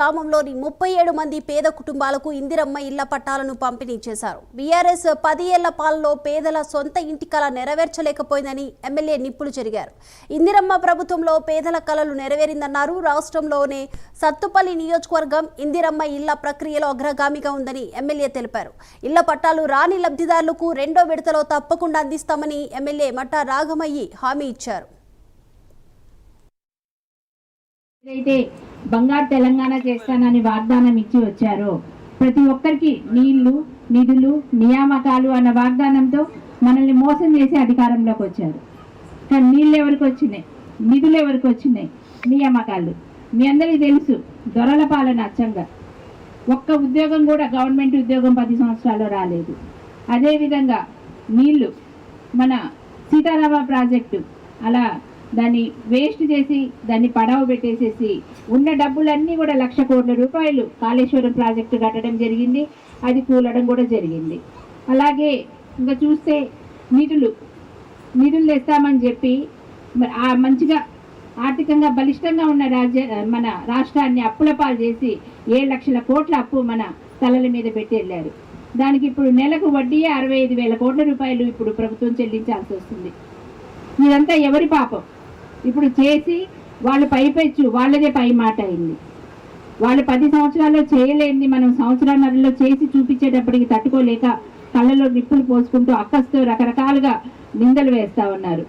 గ్రామంలోని 37 మంది పేద కుటుంబాలకు ఇందిరమ్మ ఇళ్ల పట్టాలను పంపిణీ చేశారు. బీఆర్ఎస్ 10 ఏళ్ల పాలనలో పేదల సొంత ఇంటి కల నెరవేర్చలేకపోయిందని ఎమ్మెల్యే నిప్పులు చెరిగారు. ఇందిరమ్మ ప్రభుత్వంలో పేదల కలలు నెరవేరిందన్నారు. రాష్ట్రంలోనే సత్తుపల్లి నియోజకవర్గం ఇందిరమ్మ ఇళ్ల ప్రక్రియలో అగ్రగామిగా ఉందని ఎమ్మెల్యే తెలిపారు. ఇళ్ల పట్టాలు రాని లబ్ధిదారులకు రెండో విడతలో తప్పకుండా అందిస్తామని ఎమ్మెల్యే మట్టా రాఘమయ్యి హామీ ఇచ్చారు. బంగారు తెలంగాణ చేస్తానని వాగ్దానం ఇచ్చి వచ్చారో ప్రతి ఒక్కరికి నీళ్లు, నిధులు, నియామకాలు అన్న వాగ్దానంతో మనల్ని మోసం చేసి అధికారంలోకి వచ్చారు. కానీ నీళ్ళు ఎవరికి వచ్చినాయి, నిధులు ఎవరికి వచ్చినాయి, నియామకాలు మీ అందరికీ తెలుసు. దొరల పాలన అచ్చంగా ఒక్క ఉద్యోగం కూడా గవర్నమెంట్ ఉద్యోగం 10 సంవత్సరాల్లో రాలేదు. అదేవిధంగా నీళ్లు, మన సీతారామ ప్రాజెక్టు అలా దాన్ని వేస్ట్ చేసి దాన్ని పడవ పెట్టేసేసి ఉన్న డబ్బులన్నీ కూడా 1,00,000 కోట్ల రూపాయలు కాళేశ్వరం ప్రాజెక్టు కట్టడం జరిగింది. అది కూలడం కూడా జరిగింది. అలాగే ఇంకా చూస్తే నిధులు తెస్తామని చెప్పి మంచిగా ఆర్థికంగా బలిష్టంగా ఉన్న మన రాష్ట్రాన్ని అప్పుల పాలు చేసి 7,00,000 కోట్ల అప్పు మన తలల మీద పెట్టి వెళ్ళారు. దానికి ఇప్పుడు నెలకు వడ్డీ 65,000 కోట్ల రూపాయలు ఇప్పుడు ప్రభుత్వం చెల్లించాల్సి వస్తుంది. ఇదంతా ఎవరి పాపం? ఇప్పుడు చేసి వాళ్ళు పైపెచ్చు వాళ్ళదే పై మాట అయింది. వాళ్ళు 10 సంవత్సరాల్లో చేయలేంది మనం సంవత్సరాలలో చేసి చూపించేటప్పటికి తట్టుకోలేక కళ్ళలో నిప్పులు పోసుకుంటూ అక్కస్తో రకరకాలుగా నిందలు వేస్తా ఉన్నారు.